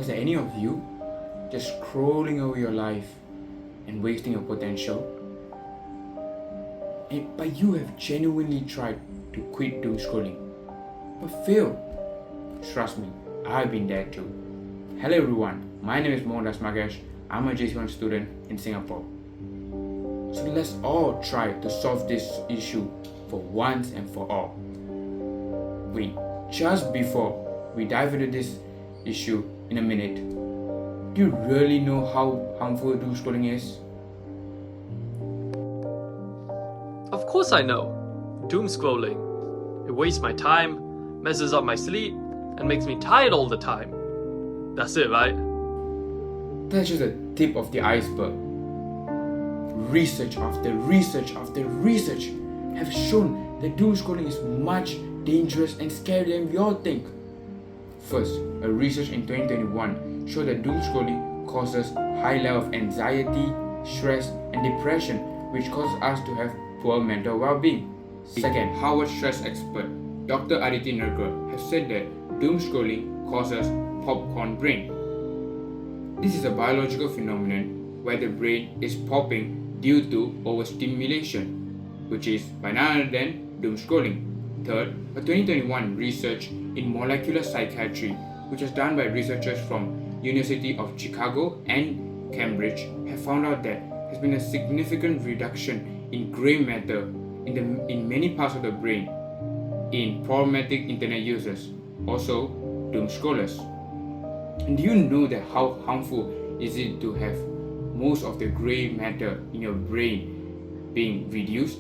Was there any of you just scrolling over your life and wasting your potential? But you have genuinely tried to quit doomscrolling, but failed. Trust me, I've been there too. Hello everyone, my name is Mohan Magesh. I'm a JC1 student in Singapore. So let's all try to solve this issue for once and for all. Wait, just before we dive into this issue in a minute, do you really know how harmful doomscrolling is? Of course I know. Doomscrolling. It wastes my time, messes up my sleep, and makes me tired all the time. That's it, right? That's just the tip of the iceberg. Research after research after research have shown that doomscrolling is much dangerous and scarier than we all think. First, a research in 2021 showed that doomscrolling causes high level of anxiety, stress, and depression, which causes us to have poor mental well-being. Second, Harvard stress expert Dr. Aditi Nargar has said that doomscrolling causes popcorn brain. This is a biological phenomenon where the brain is popping due to overstimulation, which is by none other than doomscrolling. Third, a 2021 research in molecular psychiatry, which was done by researchers from University of Chicago and Cambridge, have found out that there has been a significant reduction in grey matter in many parts of the brain in problematic internet users, also doomscrollers. And do you know that how harmful is it to have most of the grey matter in your brain being reduced?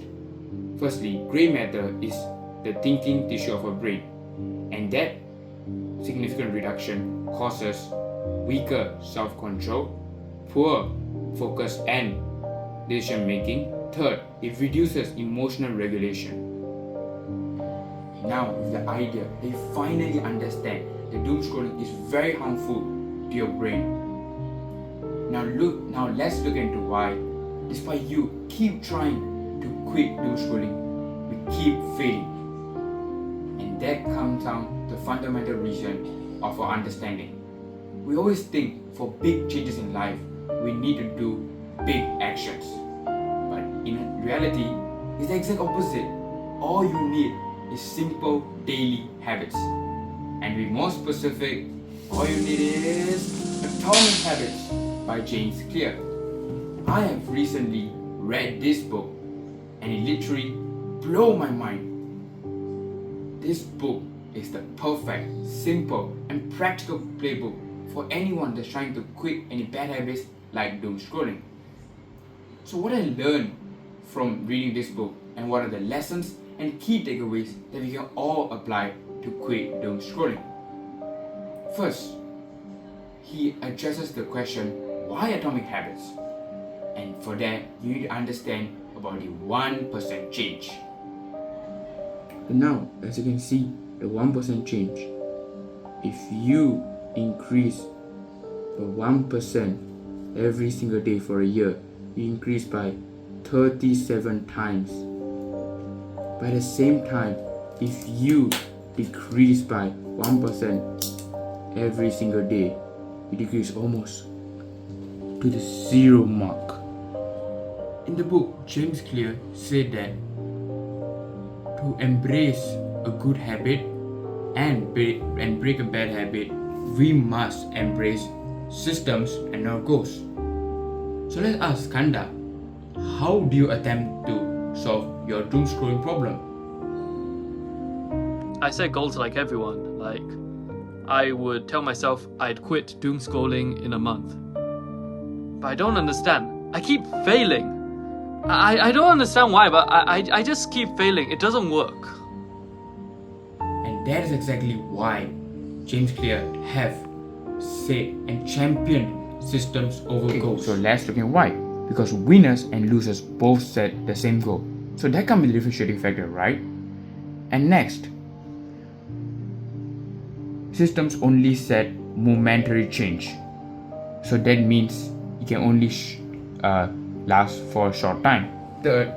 Firstly, grey matter is the thinking tissue of a brain, and that significant reduction causes weaker self-control, poor focus and decision making. Third, it reduces emotional regulation. Now, with the idea that you finally understand that doomscrolling is very harmful to your brain. Now let's look into why, despite you keep trying to quit doomscrolling, we keep failing. And that comes down to the fundamental reason of our understanding. We always think for big changes in life, we need to do big actions. But in reality, it's the exact opposite. All you need is simple daily habits. And to be more specific, all you need is Atomic Habits by James Clear. I have recently read this book and it literally blew my mind. This book is the perfect, simple and practical playbook for anyone that's trying to quit any bad habits like doomscrolling. So what I learned from reading this book and what are the lessons and key takeaways that we can all apply to quit doomscrolling. First, he addresses the question, why atomic habits? And for that, you need to understand about the 1% change. But now, as you can see, the 1% change, if you increase by 1% every single day for a year, you increase by 37 times. By the same time, if you decrease by 1% every single day, you decrease almost to the 0 mark. In the book, James Clear said that to embrace a good habit and break a bad habit, we must embrace systems and not goals. So let's ask Kanda, how do you attempt to solve your doomscrolling problem? I set goals like everyone. Like, I would tell myself I'd quit doomscrolling in a month. But I don't understand. I keep failing. I don't understand why, but I just keep failing. It doesn't work. And that is exactly why James Clear have said and championed systems over goals. So let's look at why. Because winners and losers both set the same goal. So that can be the differentiating factor, right? And next, systems only set momentary change. So that means it can only last for a short time. Third,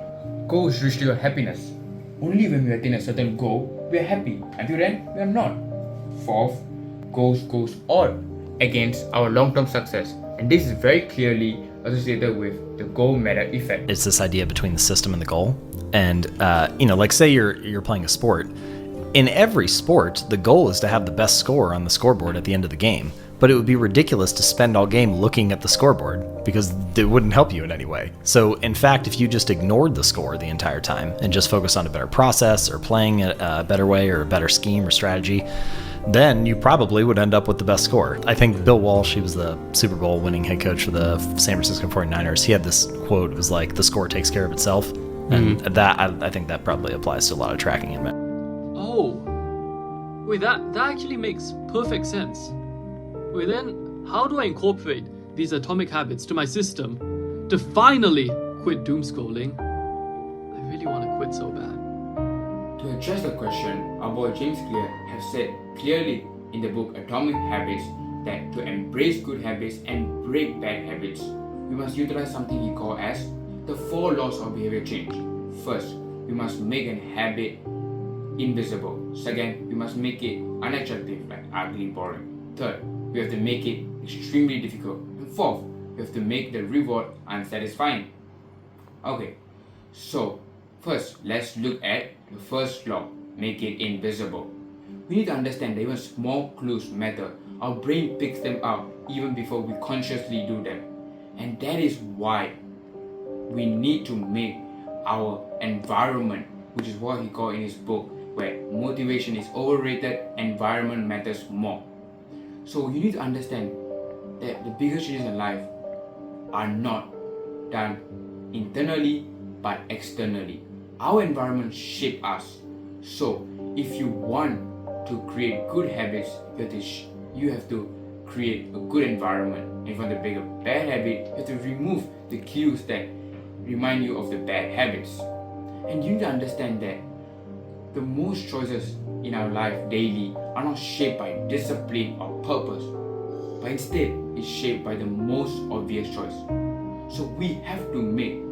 goals restore happiness. Only when we attain a certain goal, we are happy. Until then, we are not. Fourth, goals odd. against our long-term success. And this is very clearly associated with the goal matter effect. It's this idea between the system and the goal. And, like say you're playing a sport. In every sport, the goal is to have the best score on the scoreboard at the end of the game. But it would be ridiculous to spend all game looking at the scoreboard because it wouldn't help you in any way. So, in fact, if you just ignored the score the entire time and just focused on a better process or playing a better way or a better scheme or strategy, then you probably would end up with the best score. I think Bill Walsh, he was the Super Bowl winning head coach for the San Francisco 49ers. He had this quote, it was like, the score takes care of itself. And that I think that probably applies to a lot of tracking and Oh, wait, that actually makes perfect sense. Wait, then how do I incorporate these atomic habits to my system to finally quit doomscrolling? I really want to quit so bad. To address the question, our boy James Clear has said clearly in the book Atomic Habits that to embrace good habits and break bad habits, we must utilize something he called as the 4 laws of behavior change. First, we must make a habit invisible. Second, we must make it unattractive, like ugly, boring. Third, we have to make it extremely difficult. And fourth, we have to make the reward unsatisfying. Okay, so first, let's look at the first law, make it invisible. We need to understand that even small clues matter. Our brain picks them up even before we consciously do them. And that is why we need to make our environment, which is what he called in his book, where motivation is overrated, environment matters more. So you need to understand that the biggest changes in life are not done internally but externally. Our environment shapes us. So if you want to create good habits, you have to create a good environment. And if you want to break a bad habit, you have to remove the cues that remind you of the bad habits. And you need to understand that the most choices in our life daily are not shaped by discipline or purpose, but instead it's shaped by the most obvious choice. So we have to make,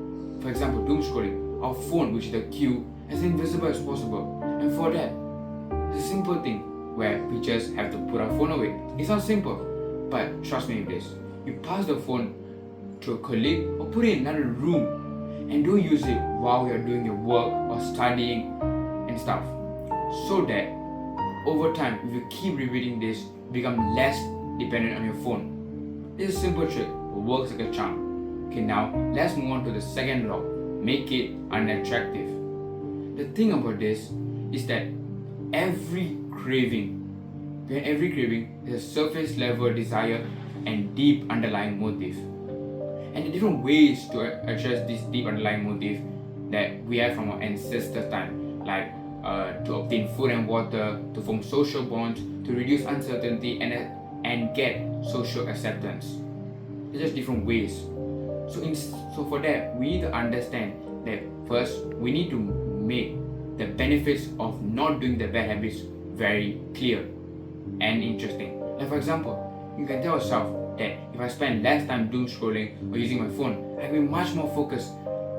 for example, doomscrolling, our phone, which is the cue, as invisible as possible. And for that, it's a simple thing where we just have to put our phone away. It sounds simple, but trust me with this. You pass the phone to a colleague or put it in another room, and don't use it while you're doing your work or studying and stuff. So that over time, if you keep repeating this, you become less dependent on your phone. This is a simple trick, but works like a charm. Okay, now let's move on to the second law, make it unattractive. The thing about this is that every craving is a surface level desire and deep underlying motive. And the different ways to address this deep underlying motive that we have from our ancestors' time, like to obtain food and water, to form social bonds, to reduce uncertainty and get social acceptance. There's just different ways. So for that, we need to understand that first, we need to make the benefits of not doing the bad habits very clear and interesting. Like for example, you can tell yourself that if I spend less time doom scrolling or using my phone, I can be much more focused.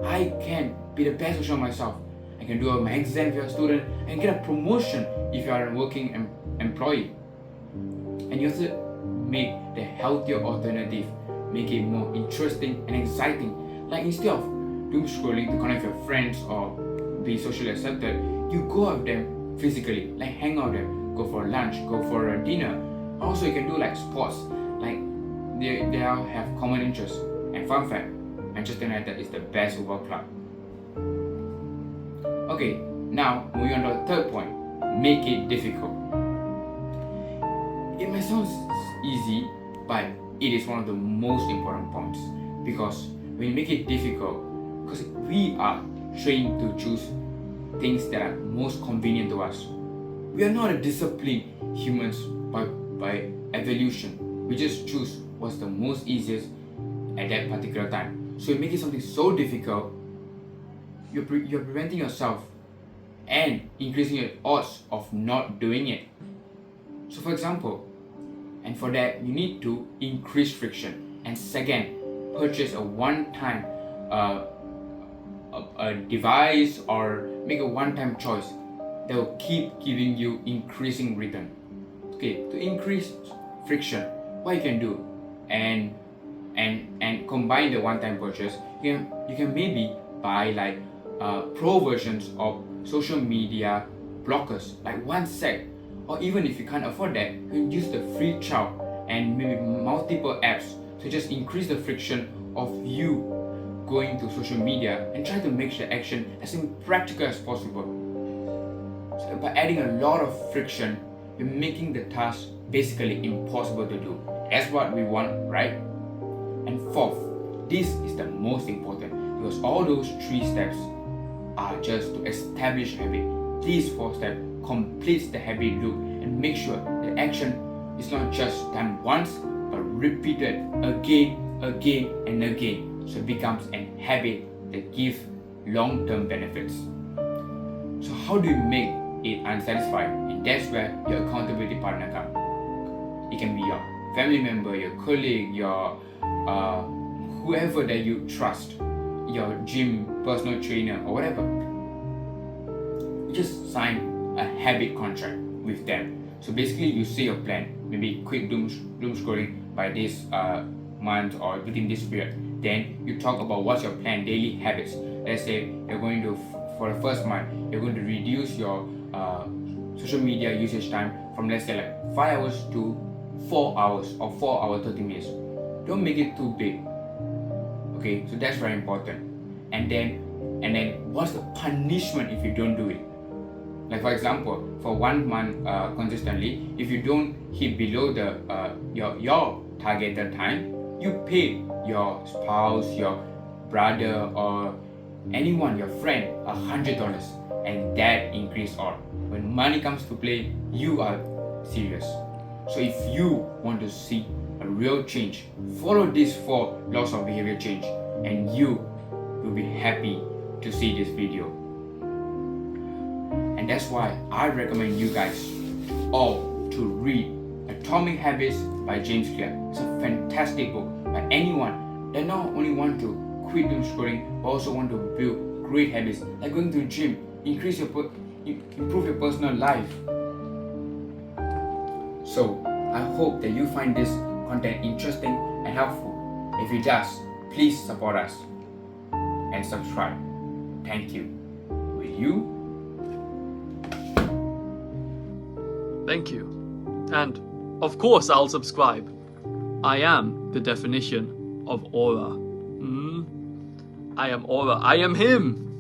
I can be the best version of myself. I can do my exam if you're a student and get a promotion if you are a working employee. And you have to make the healthier alternative, make it more interesting and exciting. Like instead of doom scrolling to connect with your friends or be socially accepted, you go out with them physically, like hang out with them, go for lunch, go for a dinner. Also, you can do like sports, like they all have common interests. And fun fact, Manchester United is the best football club. Okay, now moving on to the third point, make it difficult. It may sound easy, but it is one of the most important points, because when you make it difficult, because we are trained to choose things that are most convenient to us. We are not a disciplined humans by evolution. We just choose what's the most easiest at that particular time. So you make it something so difficult, you're preventing yourself and increasing your odds of not doing it. So for example, and for that you need to increase friction. And second, purchase a one-time a device or make a one-time choice that will keep giving you increasing return. Okay, to increase friction, what you can do, and combine the one-time purchase, you can maybe buy like pro versions of social media blockers, like 1 sec, or even if you can't afford that, you can use the free trial and maybe multiple apps to just increase the friction of you going to social media and try to make the action as impractical as possible. So by adding a lot of friction, you're making the task basically impossible to do. That's what we want, right? And fourth, this is the most important, because all those 3 steps are just to establish habit. These 4 steps completes the habit loop and make sure the action is not just done once but repeated again and again, so it becomes a habit that gives long-term benefits. So how do you make it unsatisfying? And that's where your accountability partner comes. It can be your family member, your colleague, your whoever that you trust, your gym personal trainer or whatever. You just sign a habit contract with them. So basically you say your plan, maybe quit doom scrolling by this month or within this period. Then you talk about what's your plan, daily habits. Let's say you're going to, for the first month, you're going to reduce your social media usage time from, let's say, like 5 hours to 4 hours or 4 hours 30 minutes. Don't make it too big. Okay, so that's very important. And then what's the punishment if you don't do it? Like for example, for 1 month consistently, if you don't hit below the your targeted time, you pay your spouse, your brother, or anyone, your friend, $100, and that increase all. When money comes to play, you are serious. So if you want to see a real change, follow these 4 laws of behavior change, and you will be happy to see this video. And that's why I recommend you guys all to read Atomic Habits by James Clear. It's a fantastic book by anyone that not only want to quit doom scrolling but also want to build great habits like going to the gym, improve your personal life. So I hope that you find this content interesting and helpful. If it does, please support us and subscribe. Thank you. Will you? Thank you. And of course I'll subscribe. I am the definition of aura. I am aura. I am him.